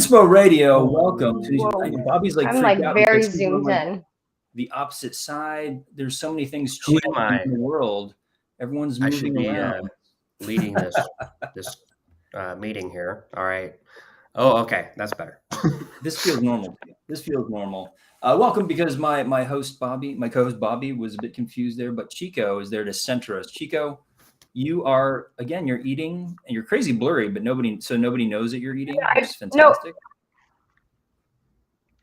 Inspo+Radio, welcome. Whoa. Bobby's like I'm freaked like out very because he's on, zoomed like, in. the opposite side. There's so many things Who changing am I? in the world. Everyone's I should moving be around. leading this meeting here. All right. Oh, okay. That's better. This feels normal. This feels normal. Welcome, because my host Bobby, my co-host Bobby, was a bit confused there, but Chico is there to center us. Chico, you are, again, you're eating, and you're crazy blurry, but nobody knows that you're eating, which is fantastic.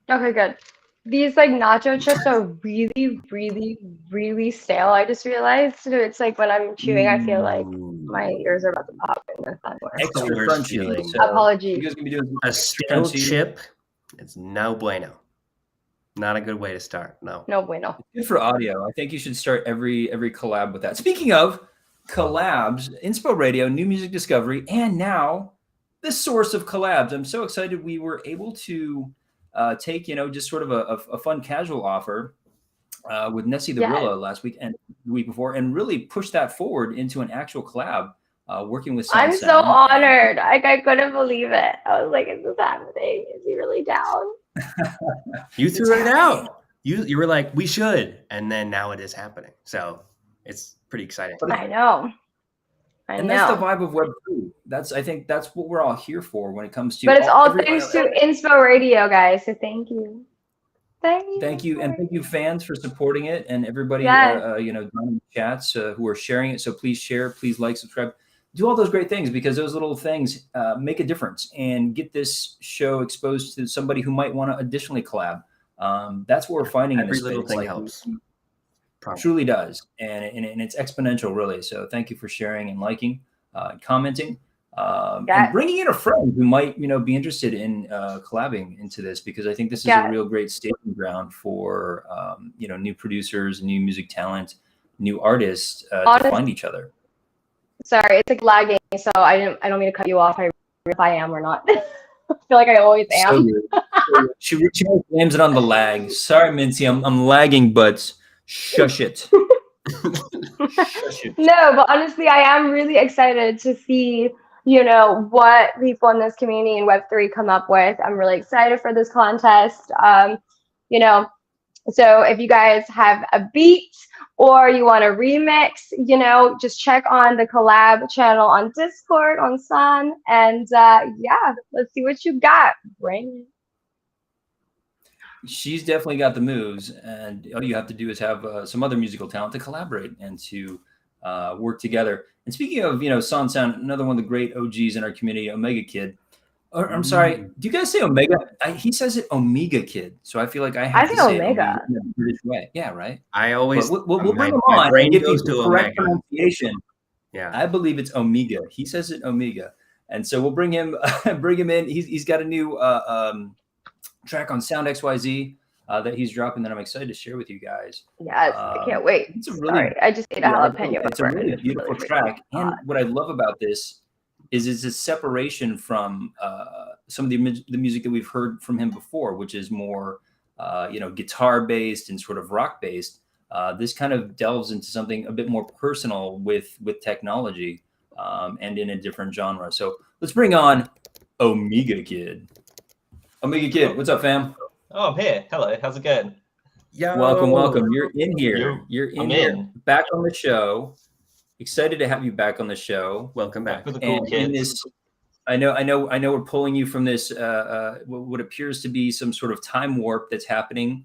Okay, good. These like nacho chips are really, really, really stale. I just realized. So it's like when I'm chewing, I feel like my ears are about to pop in the fun way. Extra the worst crunchy. feeling. So Apologies. you guys gonna be doing A extra stale crunchy. chip. It's no bueno. Not a good way to start. No. No bueno. Good for audio. I think you should start every collab with that. Speaking of collabs, Inspo+Radio, new music discovery, and now the source of collabs. I'm so excited we were able to take, just sort of a fun casual offer with Nessie the Rilla last week and the week before, and really push that forward into an actual collab, working with I'm so honored. Like, I couldn't believe it. I was like, is this happening? Is he really down? You threw it out. You were like, we should, and then now it is happening. So it's pretty exciting. I know. And that's the vibe of Web3. I think that's what we're all here for when it comes to. But it's all thanks to Inspo+Radio, guys. So thank you. Thank you, and thank you, fans, for supporting it, and everybody, down in the chats who are sharing it. So please share, please like, subscribe, do all those great things, because those little things make a difference and get this show exposed to somebody who might want to additionally collab. That's what we're finding in this little space. thing Like, helps. Truly does, and it's exponential, really. So thank you for sharing and liking, commenting, and bringing in a friend who might be interested in collabing into this, because I think this is a real great staging ground for new producers, new music talent, new artists to find each other. Sorry, it's like lagging, so I don't mean to cut you off. If I am or not. I feel like I always am. So she blames it on the lag. Sorry, Mincy, I'm lagging, but shush it. Shush it. No, but honestly, I am really excited to see, what people in this community in Web3 come up with. I'm really excited for this contest. So if you guys have a beat or you want a remix, just check on the collab channel on Discord, on Sun, and let's see what you got. Bring it. She's definitely got the moves, and all you have to do is have some other musical talent to collaborate and to work together. And speaking of, Sound, another one of the great OGs in our community, Omega Kid. I'm sorry, do you guys say Omega? He says it Omega Kid, so I feel like I have to say Omega in a British way. Yeah, right? I always... We'll bring him on and get the correct pronunciation. Yeah, I believe it's Omega. He says it Omega. And so we'll bring him in. He's got a new track on Sound XYZ that he's dropping that I'm excited to share with you guys. Yes, I can't wait. It's a really, I just ate a jalapeno. It's a really beautiful track. And what I love about this is it's a separation from some of the music that we've heard from him before, which is more, guitar based and sort of rock based. This kind of delves into something a bit more personal with technology and in a different genre. So let's bring on Omega Kid. Omega Kid, what's up, fam? Oh, I'm here. Hello, how's it going? Yo. Welcome. You're in here. You're in here. In. Back on the show. Excited to have you back on the show. Welcome back. For the cool kids. In this, I know we're pulling you from this what appears to be some sort of time warp that's happening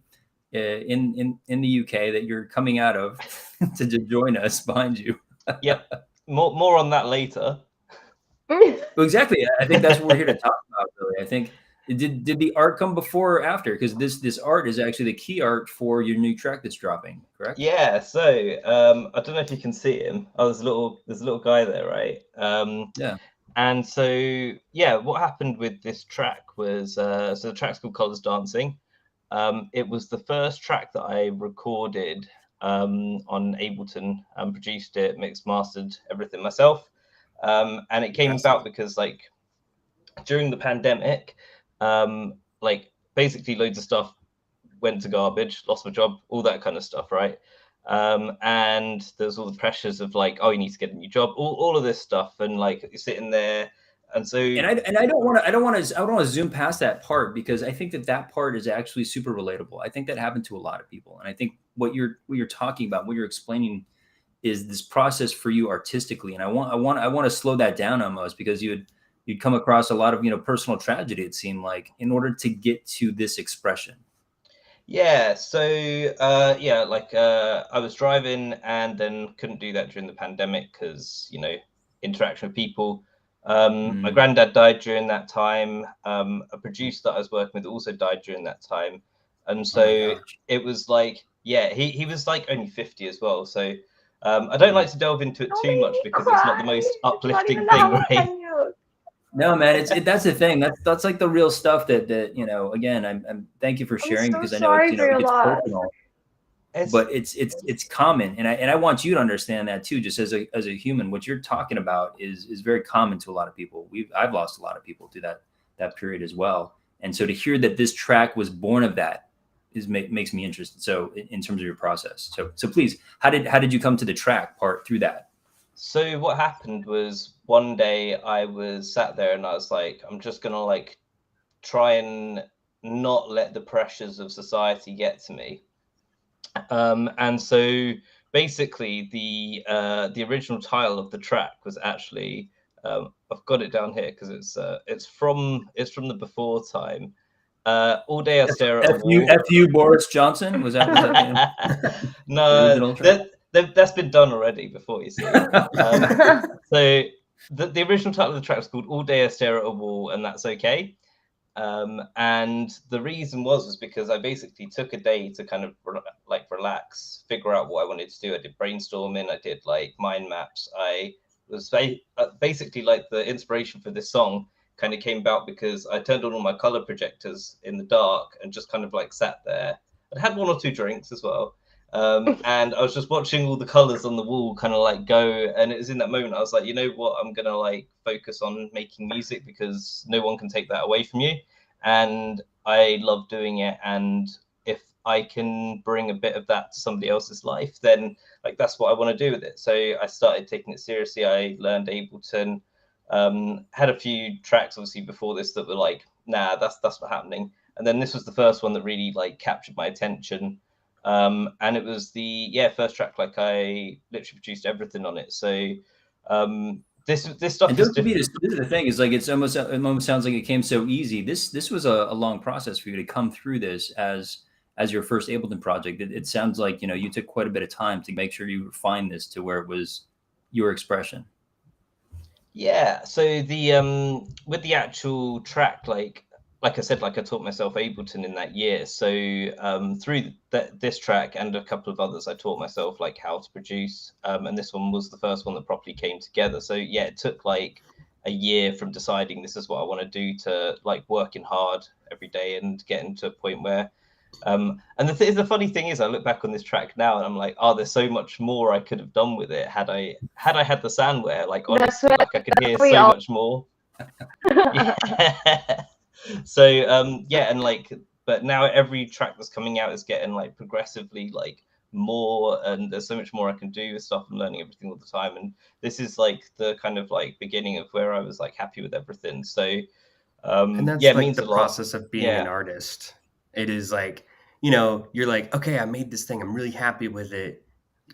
in the UK that you're coming out of to join us behind you. Yep. More on that later. Well, exactly. I think that's what we're here to talk about, really. I think did the art come before or after? Because this art is actually the key art for your new track that's dropping, correct? Yeah. So I don't know if you can see him. Oh, there's a little guy there, right? Yeah. And so what happened with this track was so the track's called Collabs Dancing. It was the first track that I recorded on Ableton and produced it, mixed, mastered, everything myself. And it came about because during the pandemic, basically loads of stuff went to garbage, lost my job, all that kind of stuff, right? And there's all the pressures of you need to get a new job, all of this stuff, and you're sitting there And so, and I don't want to zoom past that part, because I think that part is actually super relatable. I think that happened to a lot of people, and I think what you're talking about, what you're explaining, is this process for you artistically. And I want to slow that down almost, because you'd come across a lot of, personal tragedy, it seemed like, in order to get to this expression. Yeah, so I was driving and then couldn't do that during the pandemic because, interaction with people. My granddad died during that time. A producer that I was working with also died during that time. And so it was like, yeah, he was like only 50 as well. So I don't like to delve into it too much because it's not the most uplifting thing, right? No, man, that's the thing. That's like the real stuff that again, I'm thank you for sharing, because I know it's personal, but it's common, and I want you to understand that too, just as a human. What you're talking about is very common to a lot of people. I've lost a lot of people through that period as well, and so to hear that this track was born of that makes me interested. So in terms of your process, so please, how did you come to the track part through that? So what happened was, one day I was sat there and I was like, I'm just gonna like try and not let the pressures of society get to me. And so basically the original title of the track was actually, I've got it down here because it's from the before time. All day I stare at a wall. F you, Boris Johnson. Was that no, that's been done already before, you see. So the original title of the track was called All Day I Stare at a Wall, and That's Okay. And the reason was because I basically took a day to kind of relax, figure out what I wanted to do. I did brainstorming, I did like mind maps. I was basically like, the inspiration for this song kind of came about because I turned on all my color projectors in the dark and just kind of like sat there. I had 1 or 2 drinks as well. And I was just watching all the colors on the wall kind of like go, and it was in that moment I was like, you know what, I'm gonna like focus on making music because no one can take that away from you, and I love doing it, and if I can bring a bit of that to somebody else's life, then like that's what I want to do with it. So I started taking it seriously. I learned Ableton, had a few tracks obviously before this that were like, nah, that's not happening, and then this was the first one that really like captured my attention. And it was the first track, like I literally produced everything on it. So this stuff is different. This is the thing, is like it almost sounds like it came so easy. This was a long process for you to come through this as your first Ableton project. It sounds like you took quite a bit of time to make sure you refined this to where it was your expression. Yeah, so the with the actual track, like I said, like I taught myself Ableton in that year. So through this track and a couple of others, I taught myself like how to produce. And this one was the first one that properly came together. So yeah, it took like a year from deciding this is what I want to do to like working hard every day and getting to a point where. And the funny thing is, I look back on this track now and I'm like, oh, there's so much more I could have done with it had I had the soundware. Like honestly, like I could hear so much more. Yeah. So and like, but now every track that's coming out is getting like progressively like more, and there's so much more I can do with stuff. I'm learning everything all the time, and this is like the kind of like beginning of where I was like happy with everything. So and that's like means the process of being an artist. It is like, you're like, okay, I made this thing, I'm really happy with it.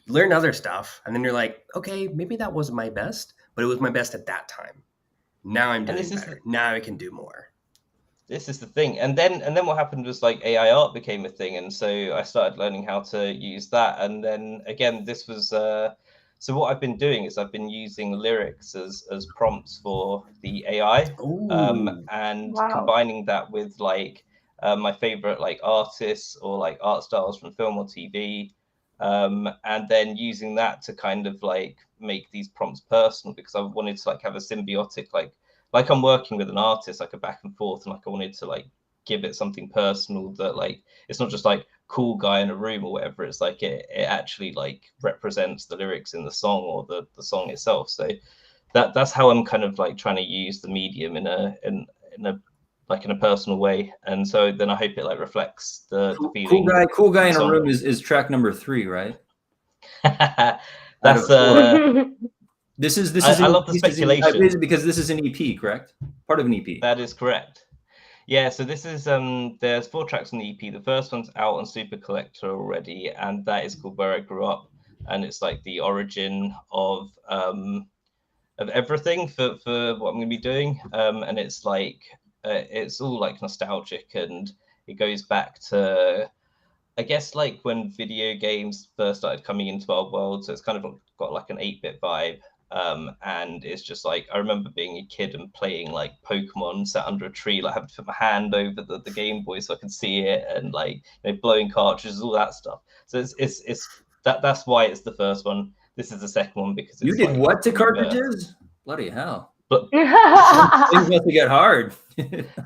You learn other stuff, and then you're like, okay, maybe that wasn't my best, but it was my best at that time. Now I'm doing better. Now I can do more. This is the thing. And then what happened was like AI art became a thing, and so I started learning how to use that. And then again, this was so what I've been doing is I've been using lyrics as prompts for the AI, and combining that with like my favorite like artists or like art styles from film or TV, and then using that to kind of like make these prompts personal, because I wanted to like have a symbiotic like I'm working with an artist, like a back and forth, and like I wanted to like give it something personal that like it's not just like cool guy in a room or whatever. It's like it actually like represents the lyrics in the song or the song itself. So that's how I'm kind of like trying to use the medium in a personal way. And so then I hope it like reflects the feeling. Cool guy in a room is track number 3, right? That's I love the speculation. Because this is an EP, correct? Part of an EP. That is correct. Yeah, so this is there's 4 tracks on the EP. The first one's out on Super Collector already, and that is called Where I Grew Up, and it's like the origin of everything for what I'm going to be doing. And it's like it's all like nostalgic, and it goes back to, I guess, like when video games first started coming into our world. So it's kind of got like an 8-bit vibe. And it's just like, I remember being a kid and playing like Pokemon, sat under a tree, like having to put my hand over the Game Boy so I could see it, and like, you know, blowing cartridges, all that stuff. So that's why it's the first one. This is the second one because it's you did like, what to cartridges? Bloody hell! But things must get hard.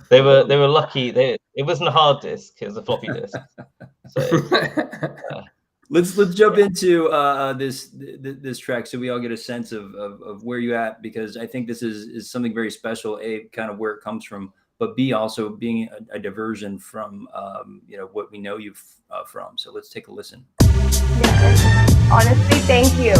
they were lucky. It wasn't a hard disk; it was a floppy disk. So. Let's jump into this track so we all get a sense of where you're at, because I think this is something very special. A, kind of where it comes from, but B, also being a diversion from what we know you from. So let's take a listen. Yes. Honestly, thank you.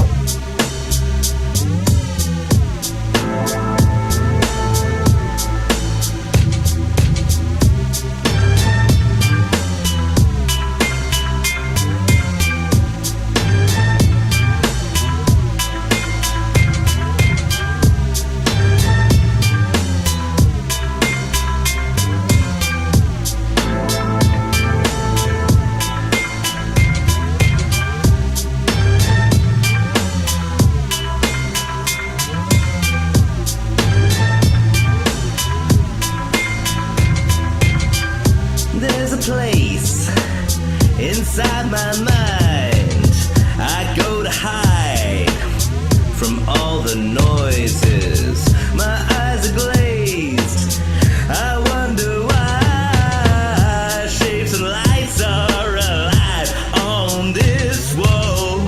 Inside my mind, I go to hide from all the noises. My eyes are glazed. I wonder why shapes and lights are alive on this wall.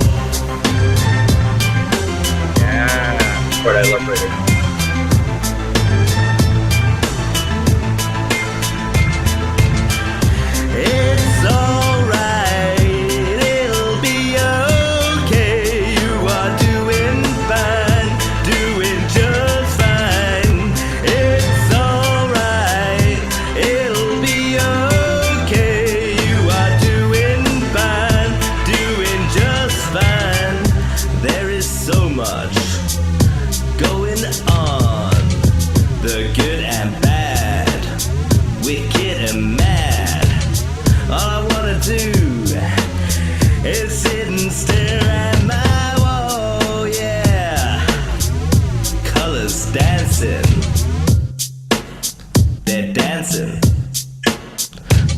Yeah, what I love right here.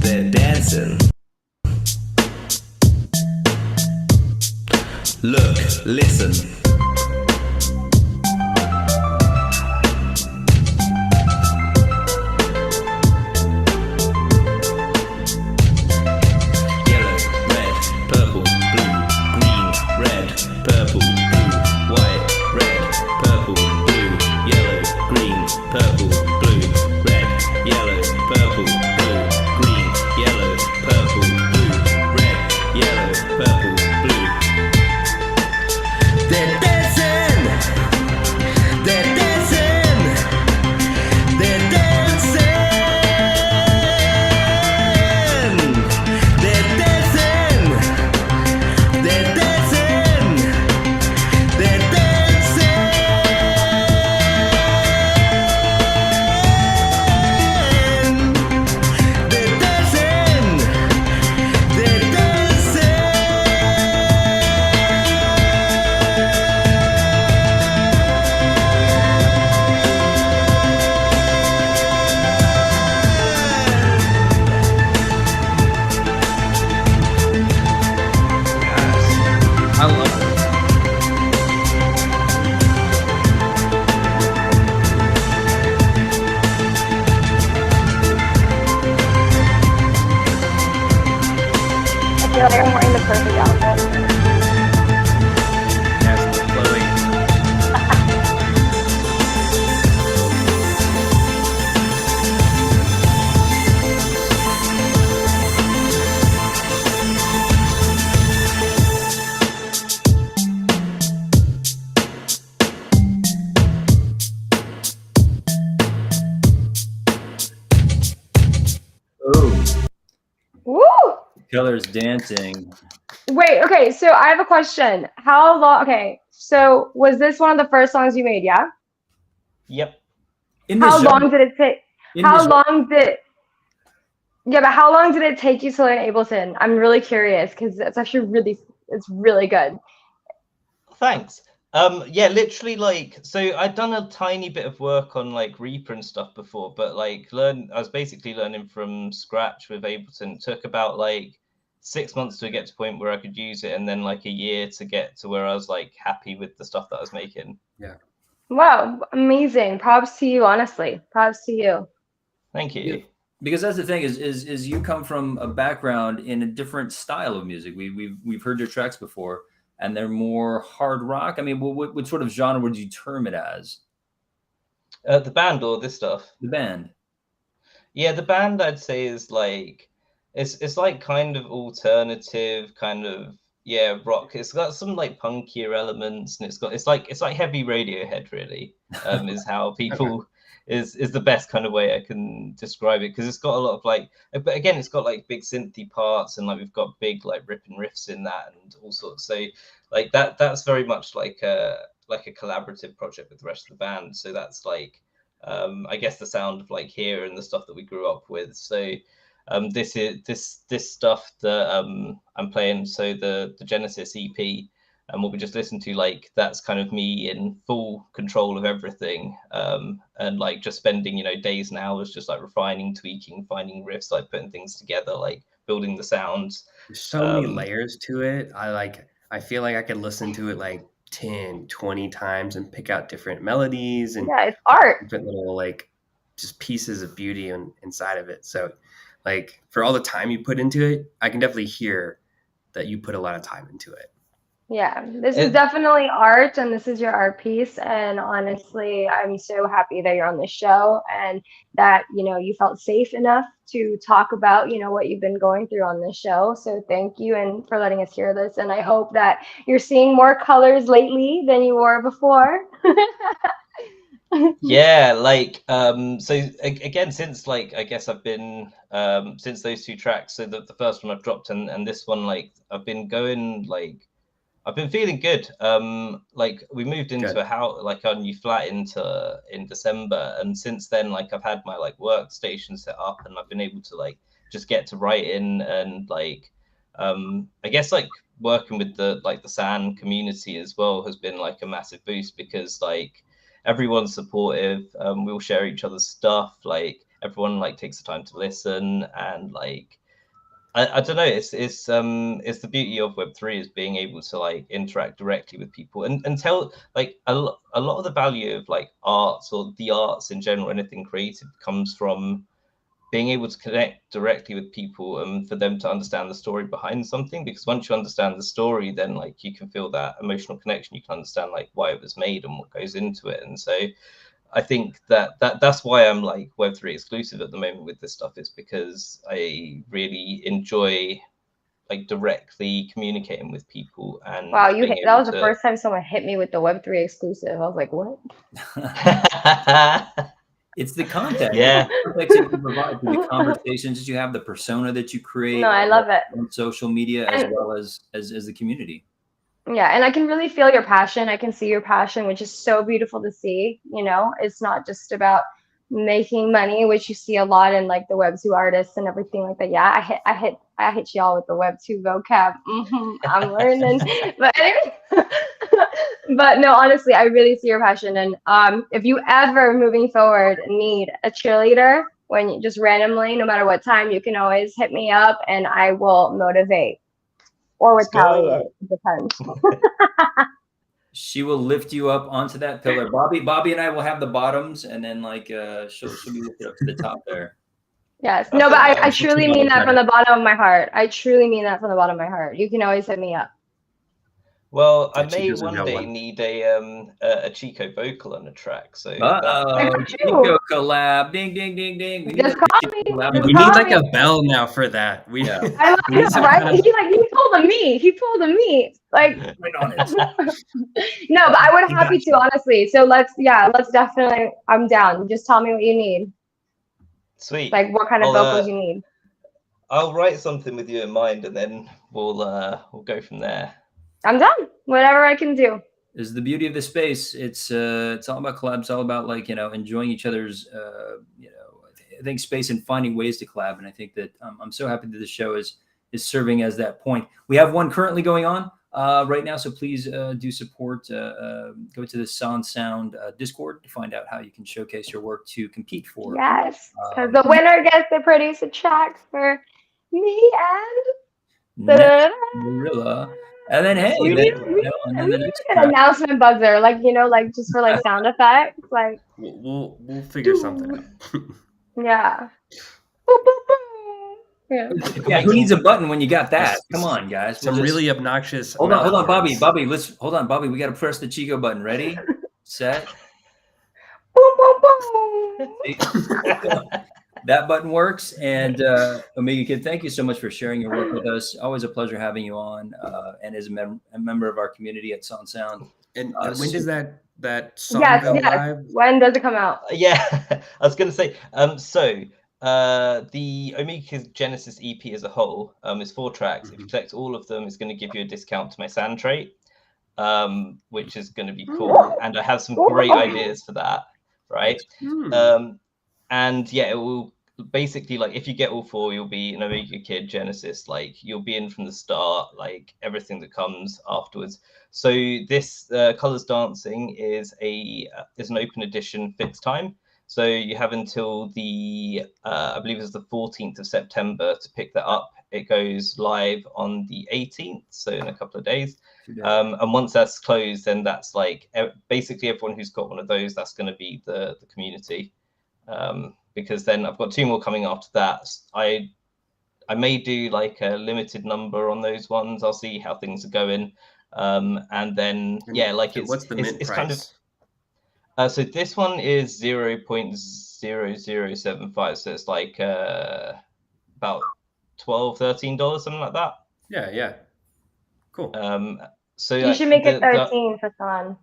They're dancing. Look, listen. Pillar's dancing. Wait, okay, so I have a question. How long, okay, so was this one of the first songs you made, yeah? Yep. How long did it take? How long did, yeah, but how long did it take you to learn Ableton? I'm really curious because it's actually it's really good. Thanks. Yeah, literally, like, so I'd done a tiny bit of work on like Reaper and stuff before, but like I was basically learning from scratch with Ableton. It took about like 6 months to get to a point where I could use it, and then like a year to get to where I was like happy with the stuff that I was making. Yeah. Wow, amazing. Props to you, honestly. Props to you. Thank you. Yeah, because that's the thing is you come from a background in a different style of music. We've heard your tracks before, and they're more hard rock. I mean, what sort of genre would you term it as? The band or this stuff? The band. Yeah, the band I'd say is like it's like kind of alternative, kind of rock. It's got some like punkier elements, and it's like heavy Radiohead really. Is how people is the best kind of way I can describe it, because it's got a lot of like, but again, it's got like big synthy parts, and like we've got big like ripping riffs in that and all sorts. So like that's very much like a collaborative project with the rest of the band. So that's like I guess the sound of like here and the stuff that we grew up with. So this is this stuff that I'm playing. So the Genesis EP and what we just listened to, like that's kind of me in full control of everything, and like just spending days and hours just like refining, tweaking, finding riffs, like putting things together, like building the sounds. There's so many layers to it. I feel like I could listen to it like 10, 20 times and pick out different melodies and it's art. Different little like just pieces of beauty inside of it. So like for all the time you put into it, I can definitely hear that you put a lot of time into it. Yeah, this is definitely art, and this is your art piece. And honestly, I'm so happy that you're on the show and that, you felt safe enough to talk about, what you've been going through on this show. So thank you and for letting us hear this. And I hope that you're seeing more colors lately than you were before. Yeah, like so again, since like I guess I've been since those two tracks, so the first one I've dropped and this one, like I've been going, like I've been feeling good. Like we moved into a house, like our new flat in December, and since then, like I've had my like workstation set up, and I've been able to like just get to writing, and like I guess like working with the SAN community as well has been like a massive boost, because like everyone's supportive. We all share each other's stuff. Like everyone like takes the time to listen, and like I don't know. It's the beauty of Web3 is being able to like interact directly with people and tell like a lot of the value of like arts or the arts in general, anything creative, comes from being able to connect directly with people and for them to understand the story behind something. Because once you understand the story, then like you can feel that emotional connection. You can understand like why it was made and what goes into it. And so I think that's why I'm like Web3 exclusive at the moment with this stuff, is because I really enjoy like directly communicating with people. And wow, that was the first time someone hit me with the Web3 exclusive. I was like, what? It's the content. Yeah. The context that you provide, the conversations that you have, the persona that you create. No, I love it. On social media as well as the community. Yeah, and I can really feel your passion. I can see your passion, which is so beautiful to see. It's not just about making money, which you see a lot in like the Web2 artists and everything like that. Yeah, I hit y'all with the Web2 vocab. I'm learning, but anyway. But no, honestly, I really see your passion. And if you ever moving forward need a cheerleader, when you just randomly, no matter what time, you can always hit me up and I will motivate or retaliate. It depends. She will lift you up onto that pillar. Bobby and I will have the bottoms, and then like she'll be lifted up to the top there. Yes. No, but I truly mean that from the bottom of my heart. I truly mean that from the bottom of my heart. You can always hit me up. Well, I may one day need a Chico vocal on the track. So Chico collab, ding ding ding ding. Just call me. We need like a bell now for that. I love him, right? He pulled a me. He pulled a me. Like right on it. No, but I would happy to, honestly. So let's definitely. I'm down. Just tell me what you need. Sweet. Like what kind of vocals you need. I'll write something with you in mind, and then we'll go from there. I'm done. Whatever I can do. Is the beauty of the space. It's all about collabs. It's all about like, you know, enjoying each other's, you know, I think space and finding ways to collab. And I think that I'm so happy that this show is serving as that point. We have one currently going on right now, so please do support. Go to the Sound Discord to find out how you can showcase your work to compete for. Yes, because the winner gets to produce a track for me and Gorilla. And then hey, we then, need then an announcement buzzer, like, you know, like just for like sound effects, like we'll figure something out. yeah. Boop, boop, boop. Yeah. Yeah, who needs a button when you got that? Come on, guys. Some really obnoxious. Hold on, Bobby. Let's hold on, Bobby. We got to press the Chico button. Ready, set. Boom, boom, boom. That button works. And Omega Kid, thank you so much for sharing your work with us. Always a pleasure having you on, and as a member of our community at Sound. And when does that song yes, go live? When does it come out? Yeah, I was going to say. The Omega Kid Genesis EP as a whole is 4 tracks. If you collect all of them, it's going to give you a discount to my sand trait, which is going to be cool. And I have some great ideas for that, right? And yeah, it will basically, like, if you get all 4, you'll be an Omega Kid Genesis. Like, you'll be in from the start, like everything that comes afterwards. So this Colors Dancing is an open edition fixed time. So you have until the, I believe it's the 14th of September to pick that up. It goes live on the 18th, so in a couple of days. And once that's closed, then that's like basically everyone who's got one of those, that's going to be the community. Because then I've got 2 more coming after that. I may do like a limited number on those ones. I'll see how things are going. And then, yeah, like what's the mint price? Kind of. So this one is 0.0075. So it's like about $12-13, something like that. Yeah. Cool. So you should make it 13 for fun.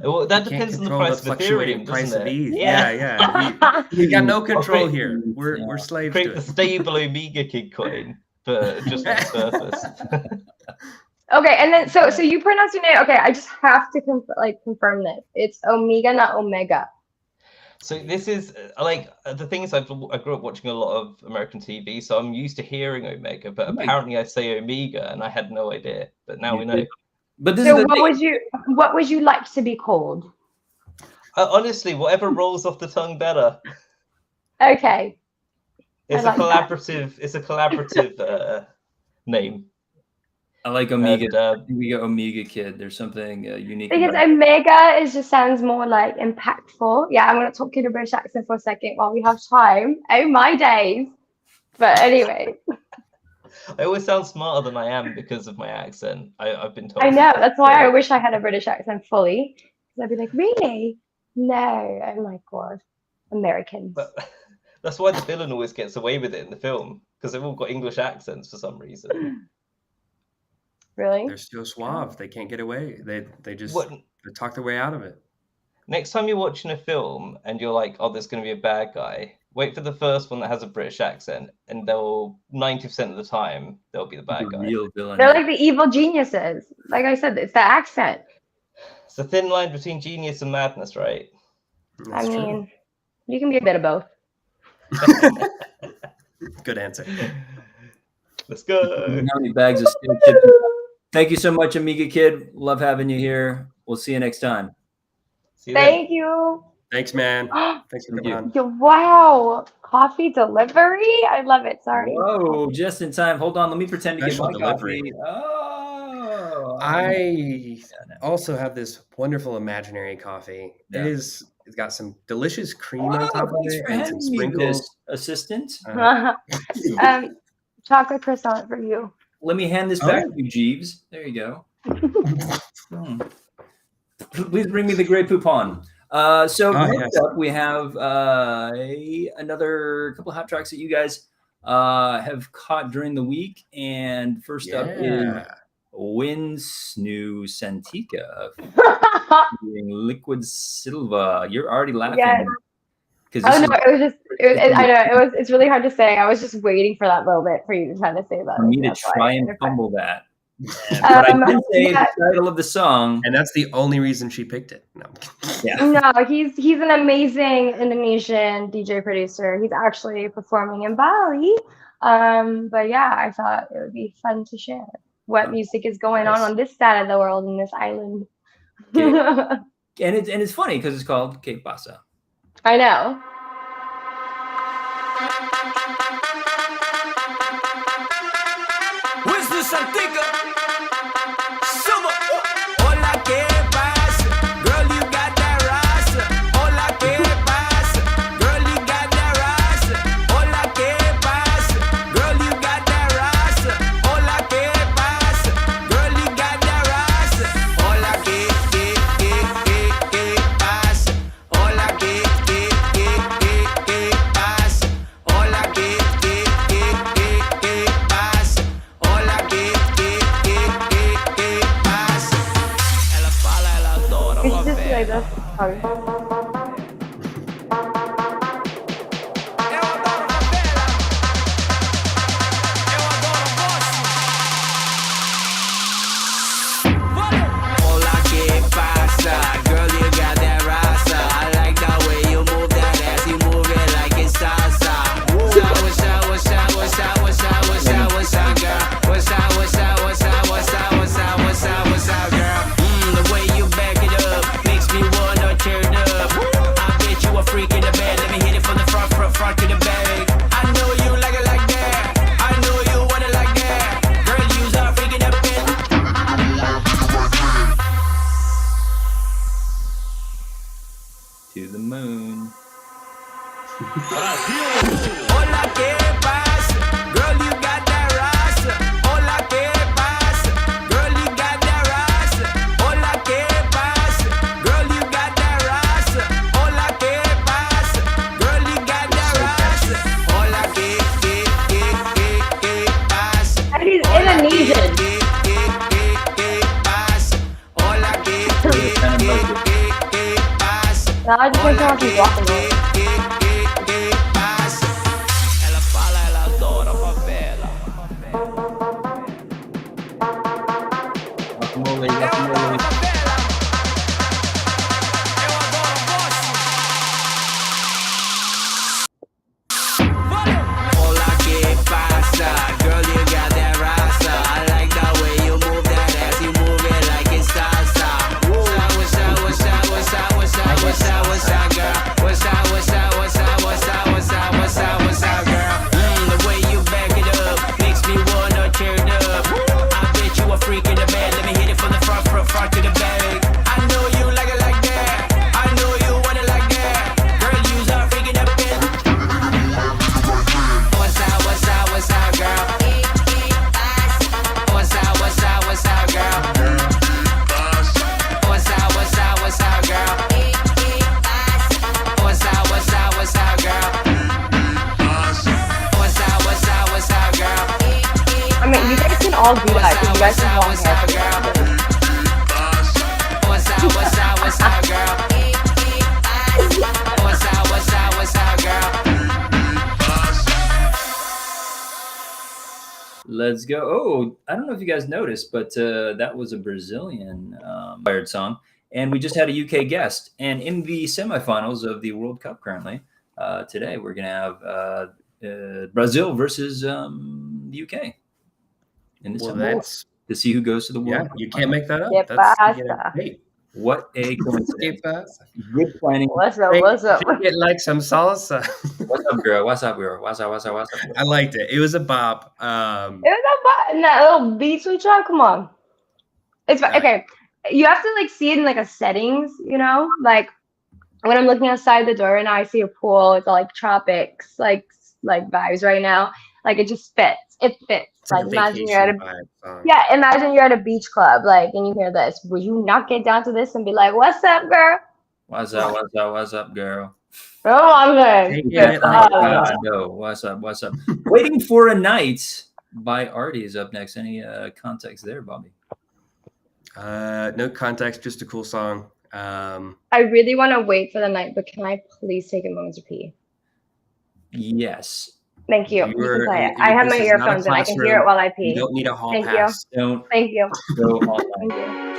Well, that depends on the price of Ethereum, doesn't it? Yeah. We got no control here. We're slaves to it. Create the stable Omega Kid coin, but just on the surface. Okay, and then so you pronounce your name. Okay, I just have to confirm this. It's Omega, not Omega. So this is like the thing is I grew up watching a lot of American TV, so I'm used to hearing Omega, but apparently I say Omega, and I had no idea. But now we know. But so what would you like to be called? Honestly, whatever rolls off the tongue better. Okay. It's a collaborative name. I like Omega. We got Omega Kid. There's something unique. Because Omega just sounds more like impactful. Yeah, I'm going to talk in a British accent for a second while we have time. Oh, my days. But anyway. I always sound smarter than I am because of my accent. I've been told. I know. That's why I wish I had a British accent fully. Because I'd be like, really? No. Oh, my God. Americans. But that's why the villain always gets away with it in the film. Because they've all got English accents for some reason. Really? They're so suave. They can't get away. They just they talk their way out of it. Next time you're watching a film and you're like, oh, there's going to be a bad guy, wait for the first one that has a British accent, and 90% of the time they'll be the bad guy. Real villain. They're like the evil geniuses. Like I said, it's the accent. It's a thin line between genius and madness, right? That's true. You can be a bit of both. Good answer. Let's go. How many bags of steel chips? Thank you so much, Omega Kid. Love having you here. We'll see you next time. Thank you. Thanks, man. Thanks for coming on. Wow. Coffee delivery? I love it. Sorry. Whoa, just in time. Hold on. Let me pretend to get my delivery. Coffee. Oh. I also have this wonderful imaginary coffee. Yeah. It's got some delicious cream on top of it and some sprinkles. Assistant. Chocolate croissant for you. Let me hand this back to you, Jeeves. There you go. Please bring me the Grey Poupon. Next up, we have another couple of hot tracks that you guys have caught during the week. And first up is Winsnoo Santika doing Liquid Silva. You're already laughing. Yes. Oh no, it was just. I know it's really hard to say. I was just waiting for that moment for you to try to say that. For me to try and fumble that. But I did say the title of the song, and that's the only reason she picked it. No, no, he's an amazing Indonesian DJ producer. He's actually performing in Bali. But yeah, I thought it would be fun to share what music is going on this side of the world in this island. And it's funny because it's called Que Pasa. I know. Where's this Antigua? Summer. Hola, ¿qué pasa? Girl, you got that rasa. Hola, ¿qué pasa? Girl, you got that rasa. Hola, ¿qué pasa? Girl, you got that rasa. Hola, ¿qué pasa? Girl, you got that rasa. Hola, ¿qué pasa? Hola, ¿qué pasa? Hola, ¿qué pasa? Hola, ¿qué pasa? Ela fala, ela adora It's uma just velha. like this. Sorry. Eu adoro favela. Eu adoro você. Hola, ¿qué pasa? Girl, you got that rasa. I like the way you move that ass. You move it like it's salsa. What's up, what's up, what's up, what's up, what's up, what's up, what's up, girl? What's up, what's up, what's up, what's up, what's up, what's up, what's up, girl? The way you back it up makes me wanna tear it up. I bet you a freak in the bed. Let me hit it from the front to the back. I know you like it like that. I know you want it like that. Girl, you's a freak in the bed. To the moon. Hola, ¿qué pasa? Girl, you got that rasa. Hola, ¿qué pasa? Girl, you got that rasa. Hola, ¿qué pasa? Girl, you got that rasa. Hola, ¿qué pasa? Girl, you got that rasa. Hola, ¿qué pasa? And he's Indonesian. ¿Qué pasa? Hola, ¿qué pasa? No, I just want to know if he's walking away. Ela fala, ela adora favela. Guacamole, Eu adoro guacamole. favela. Eu adoro você. Hola, ¿qué pasa? Girl, you got that rasa. I like the way you move that ass. You move it like it's salsa. What's up, what's up, what's up, what's up, what's up, what's up, what's up, girl? What's up, what's up, what's up, what's up, what's up, what's up, what's up, girl? The way you back it up makes me wanna tear it up. I bet you a freak in the bed. Let me hit it from the front to the back. I know you like it like that. I know you want it like that. Girl, you's a freak in the bed. What's up, what's up, what's up, girl? What's up, what's up, what's up, girl? What's up, what's up, what's up, girl? What's up, what's up, what's up, girl? What's up, what's up, what's up, girl? I mean, you guys can all do that because you guys have long hair. What's up, what's up, what's up, girl? What's up, what's up, what's up, girl? Let's go. Oh, I don't know if you guys noticed, but that was a Brazilian inspired song. And we just had a UK guest. And in the semifinals of the World Cup currently, today, we're going to have Brazil versus the UK. In the semifinals to see who goes to the World Cup. You can't make that up. Que That's pasa? great. What a coincidence. Kepa. Good planning. What's up? What's up? Get like some salsa. What's up, girl? What's up, girl? What's up, what's up, what's up, girl? I liked it. It was a bop. It was a button, that little beat switch up. Come on. It's fine. Okay. You have to like see it in like a settings, you know? Like when I'm looking outside the door and I see a pool, it's all like tropics, like vibes right now. Like it just fits. It fits. It's Like a imagine you're at a vacation vibe song. yeah, imagine you're at a beach club, like, and you hear this. Would you not get down to this and be like, "What's up, girl? What's up, what's up, what's up, girl? Oh, I'm saying. Take Yeah, it like I know. What's up, what's up? Waiting for a Night by Artie is up next. Any context there, Bobby? No context, just a cool song. I really want to wait for the night, but can I please take a moment to pee? Yes. Thank you. I have my earphones and I can hear it while I pee. You don't need a hall Thank pass. you. Thank you. Go all night. Thank you.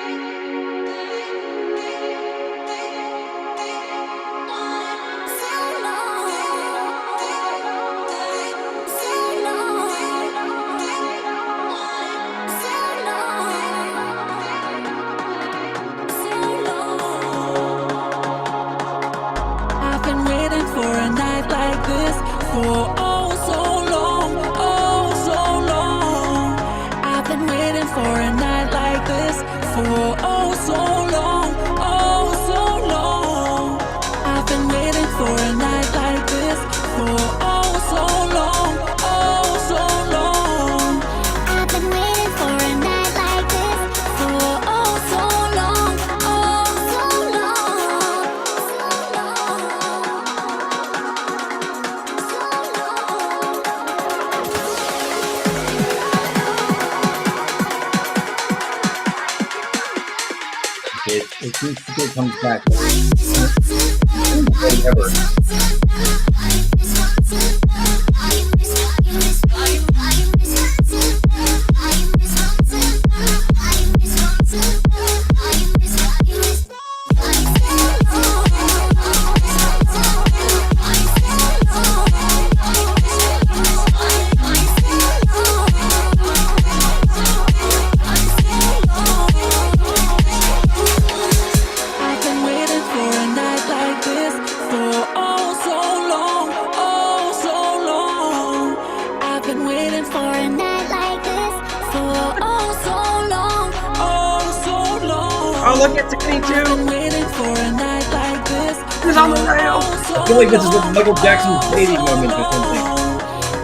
I've been waiting for a night like this for oh so long, oh so long. I've been waiting for a night like this for oh so long, oh so long. I've been waiting for a night like this for oh so long, oh so long. I've been waiting for a night like this for oh so long, oh so long. It comes back. Ever. I've been waiting for a night like this for oh so long, oh so long. I've been waiting for a night like this for oh so long, oh so long. Oh, look at Tiffany I've been too. waiting for a night like this. He's on the rail. I feel like this is what Michael Jackson's baby moment or something.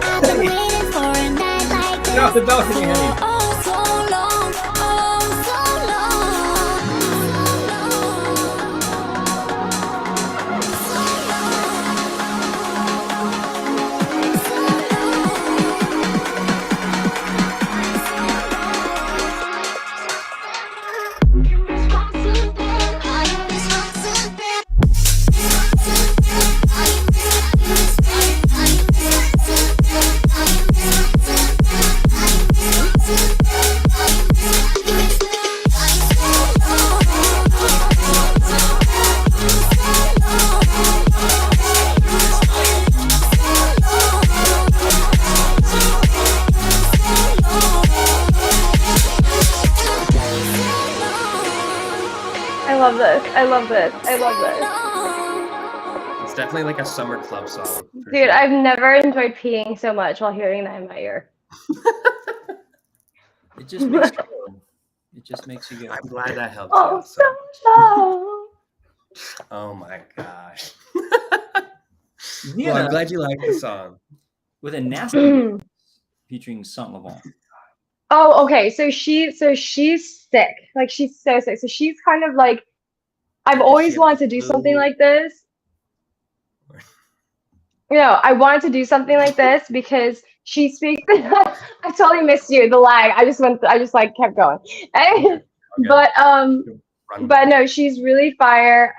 I've been waiting for a night like this Get off the balcony, honey. for oh so long, oh so I love this. I love this. I love this. It's definitely like a summer club song. for Dude, sure. I've never enjoyed peeing so much while hearing that in my ear. It just makes you go. It just makes you go. I'm glad that helped Oh, you. so long. Oh my gosh. Yeah, Well, I'm glad you liked the song. with a nasty featuring Saint Laurent. Oh, okay. So she's sick. Like she's so sick. So she's kind of like, I've Does always she have wanted to the do something flu? like this. You know, I wanted to do something like this because she speaks. I totally missed you. The lag. I just like kept going. Okay. But Run but no, she's really fire.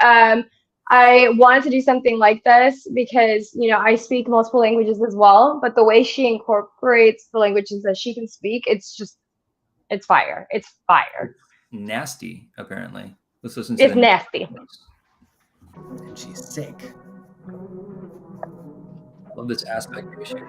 I wanted to do something like this because, you know, I speak multiple languages as well, but the way she incorporates the languages that she can speak, it's fire. It's fire. Nasty, apparently. Let's listen to It's the nasty. And she's sick. Love this aspect ratio.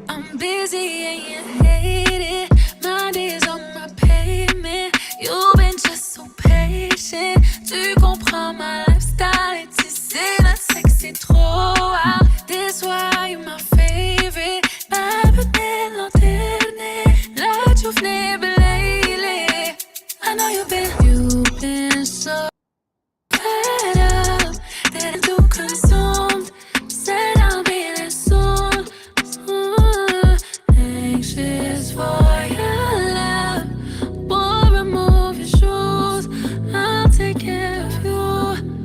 I'm busy and you hate it. My days on my payment. You've been just so patient. Tu comprends my lifestyle et tu sais notre sexe c'est trop wild. This why you're my favorite. My bed lanterne. La journée lately. I know you've been so fed up. That du consumed. Said I'll be there soon. Anxious for your love. Boy, remove your shoes. I'll take care of you.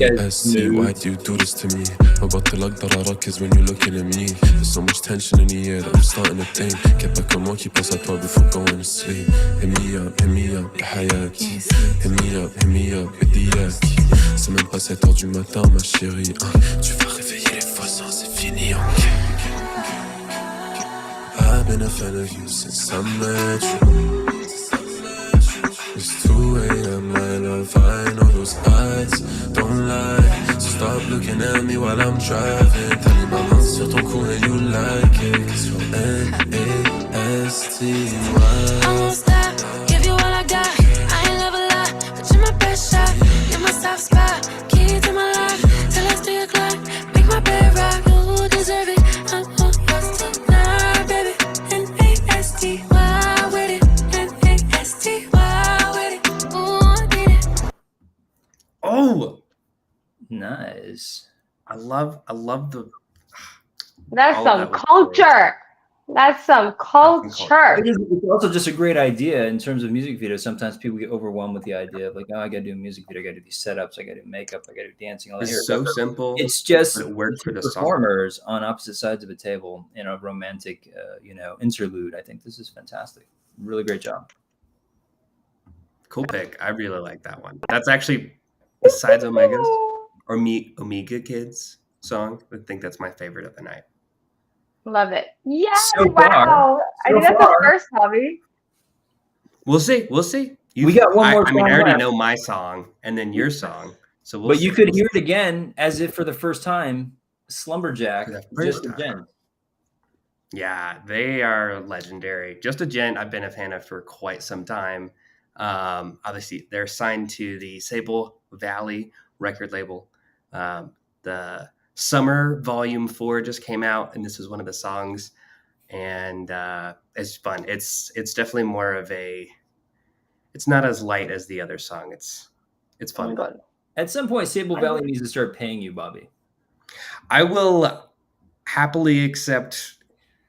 AST, why do you do this to me? ببطل اقدر اركز when you're looking at me. There's so much tension in the air that I'm starting to think. Get back on qui pense à toi before going to sleep. Hit me up, يا حياتي. Hit me up, بدياكي. C'est même pas 7h du matin, ma chérie. Tu vas réveiller les voisins, c'est fini, ok. I've been a fan of you since I met you. It's 2 a.m. my love, I know those eyes don't lie. So stop looking at me while I'm driving. T'as mis ma main sur ton cou and you like it. Cause you're N-A-S-T-Y. I won't stop, give you all I got. I ain't never lie, but you're my best shot. You're my soft spot, key to my life. Till it's 3 o'clock, make my bed rock. You deserve it, I'm all yours tonight, baby. N-A-S-T-Y with it, N-A-S-T-Y with it. Ooh, I need it. Oh, Nice. I love the. That's Oh, some that was culture. That's some culture. It's also just a great idea in terms of music videos. Sometimes people get overwhelmed with the idea of like, oh, I got to do a music video, I got to do these setups, I got to do makeup, I got to do dancing. All that It's so simple. It's just but it worked for the song. performers on opposite sides of a table in a romantic, interlude. I think this is fantastic. Really great job. Cool pick. I really like that one. That's actually besides Omega's or Omega Kids song. I think that's my favorite of the night. Love it. Yeah. So far- Wow. I think that's the first hobby. We'll see. We got one more I mean, song I already left. know my song and then your song. So we'll But see. you could hear it again as if for the first time. Slumberjack, For the first just a time. gent. Yeah, they are legendary. Just a Gent, I've been a fan of for quite some time. Obviously, they're signed to the Sable Valley record label. The Summer Volume 4 just came out, and this is one of the songs. And it's fun. It's definitely more of a. It's not as light as the other song. It's fun. At some point, Sable Valley needs to start paying you, Bobby. I will happily accept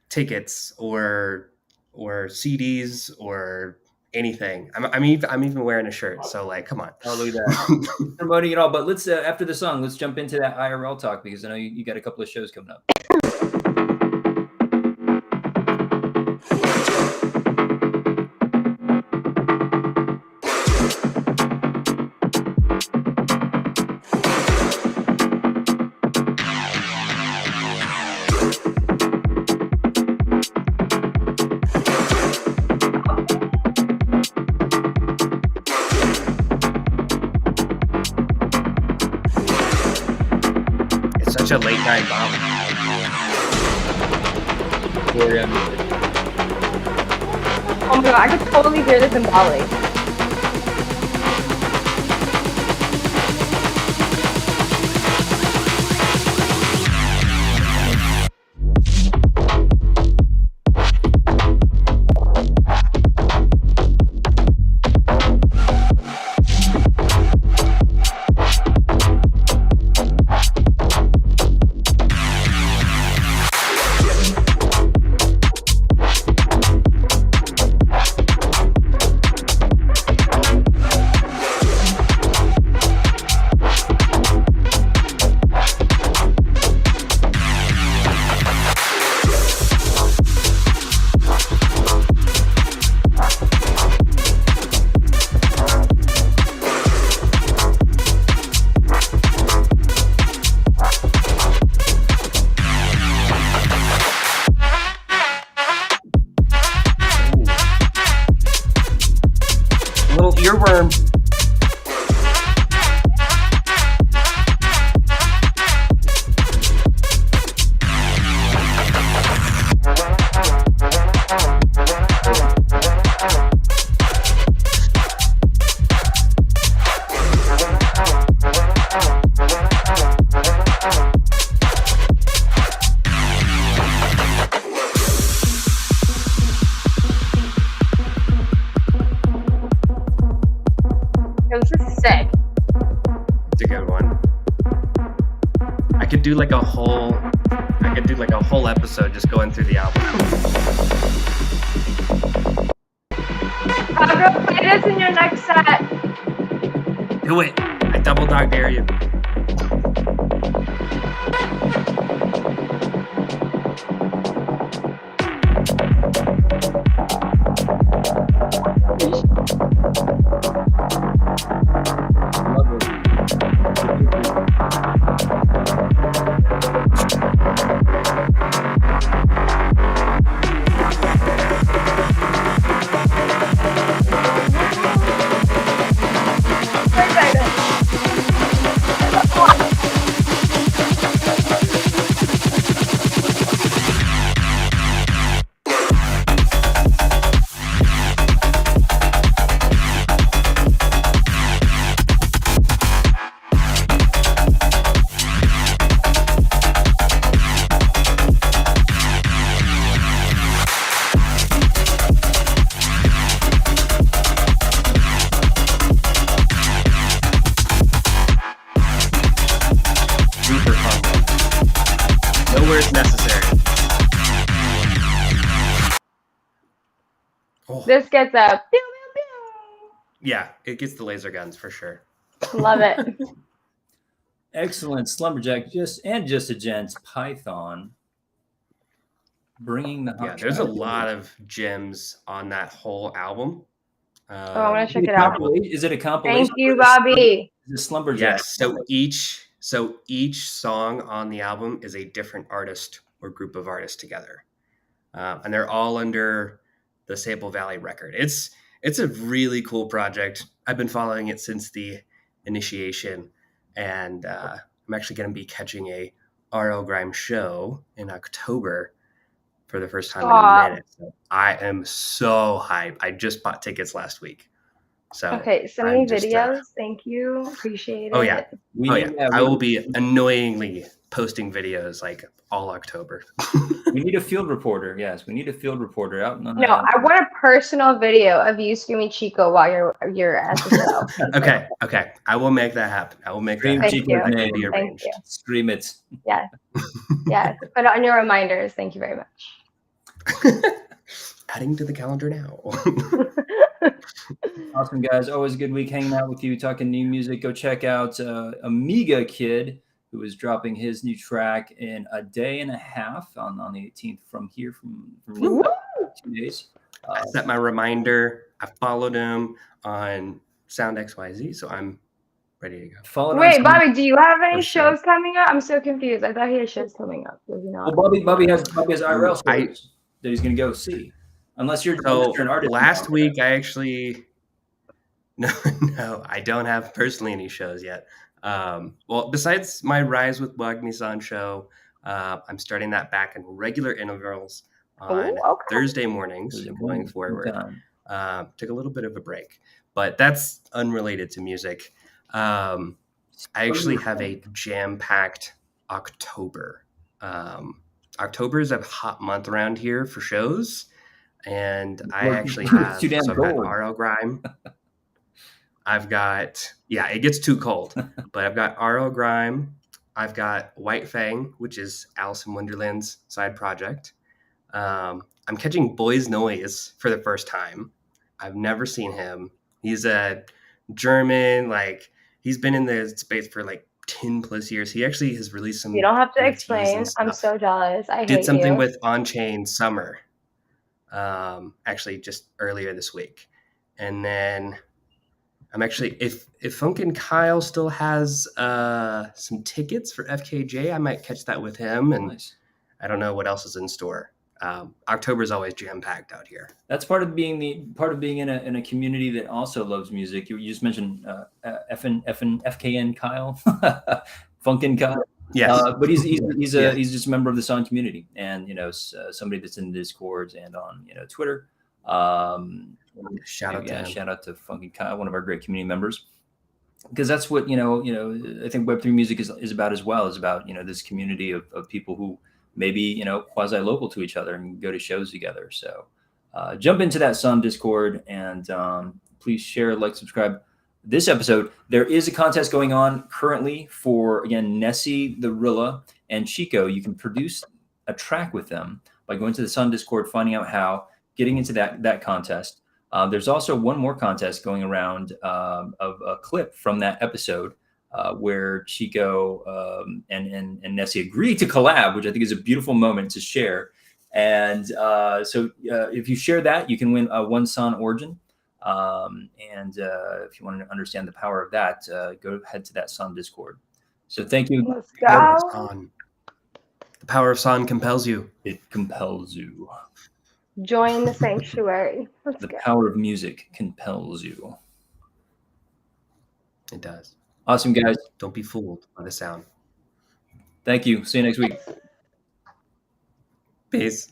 tickets or CDs or anything. I'm even wearing a shirt. So like, come on. Oh, look at that. Promoting it all. But let's after the song, let's jump into that IRL talk because I know you got a couple of shows coming up. It's such a late night bomb. Oh my god, I could totally hear this in Bali. Little earworm. This is sick. It's a good one. I could do like a whole episode just going through the album. Pablo, play this in your next set. Do it. I double dog dare you. This gets a pew, pew, pew. Yeah, it gets the laser guns for sure. Love it. Excellent. Slumberjack, just a gents, Python. Bringing the hot Yeah, there's a track. lot of gems on that whole album. I want to check it out. Is it a compilation? Thank you, Bobby. Is it Slumberjack? Yes. So each song on the album is a different artist or group of artists together, and they're all under the Sable Valley record. It's a really cool project. I've been following it since the initiation, and I'm actually going to be catching a RL Grime show in October for the first time in a minute. So I am so hyped. I just bought tickets last week. So okay, send me videos. Thank you. Appreciate it. Oh yeah. I will be annoyingly posting videos like all October. We need a field reporter. Yes, we need a field reporter out. No, I want a personal video of you screaming Chico while you're at the show. Okay. I will make that happen. I will make that happen. Thank you. Thank you. Thank you. Scream it. Yes. Yes. Put it on your reminders. Thank you very much. Adding to the calendar now. Awesome, guys. Always a good week hanging out with you, talking new music. Go check out Amiga Kid, who is dropping his new track in a day and a half on the 18th from 2 days. I set my reminder. I followed him on Sound XYZ, so I'm ready to go. Wait, Bobby, do you have any shows coming up? I'm so confused. I thought he had shows coming up. Does he not? Well, Bobby has IRL shows that he's going to go see. Unless you're an artist. Last week, I actually no, I don't have personally any shows yet. Well, besides my Rise with Wagmi-san show, I'm starting that back in regular intervals on Thursday mornings going forward. Took a little bit of a break, but that's unrelated to music. I actually have a jam-packed October. October is a hot month around here for shows. And I actually have, so I've got RL Grime. It gets too cold, but I've got RL Grime. I've got White Fang, which is Alice in Wonderland's side project. I'm catching Boys Noise for the first time. I've never seen him. He's a German, he's been in the space for 10 plus years. He actually has released some. You don't have to explain. I'm so jealous. I hate you. Did something with On Chain Summer. Actually just earlier this week. And then I'm actually, if Funkin' Kyle still has some tickets for FKJ, I might catch that with him. And nice. I don't know what else is in store. October is always jam-packed out here. That's part of being in a community that also loves music. You just mentioned FKN Kyle, Funkin' Kyle. Yes, but he's just a member of the song community, and somebody that's in the Discords and on Twitter. Shout out to Funky Kyle, one of our great community members, because that's what I think Web3 music is about as well. Is about this community of people who maybe quasi local to each other and go to shows together. So jump into that Sun Discord and please share, subscribe. This episode, there is a contest going on currently for, again, Nessie, the Rilla, and Chico. You can produce a track with them by going to the Sun Discord, finding out how, getting into that contest. There's also one more contest going around of a clip from that episode where Chico and Nessie agreed to collab, which I think is a beautiful moment to share. And so if you share that, you can win a One Son Origin. And if you want to understand the power of that, go head to that Son Discord. So thank you. Let's go. The power of Son compels you. It compels you. Join the sanctuary. Let's The go. power of music compels you. It does. Awesome, guys. Don't be fooled by the sound. Thank you. See you next week. Peace.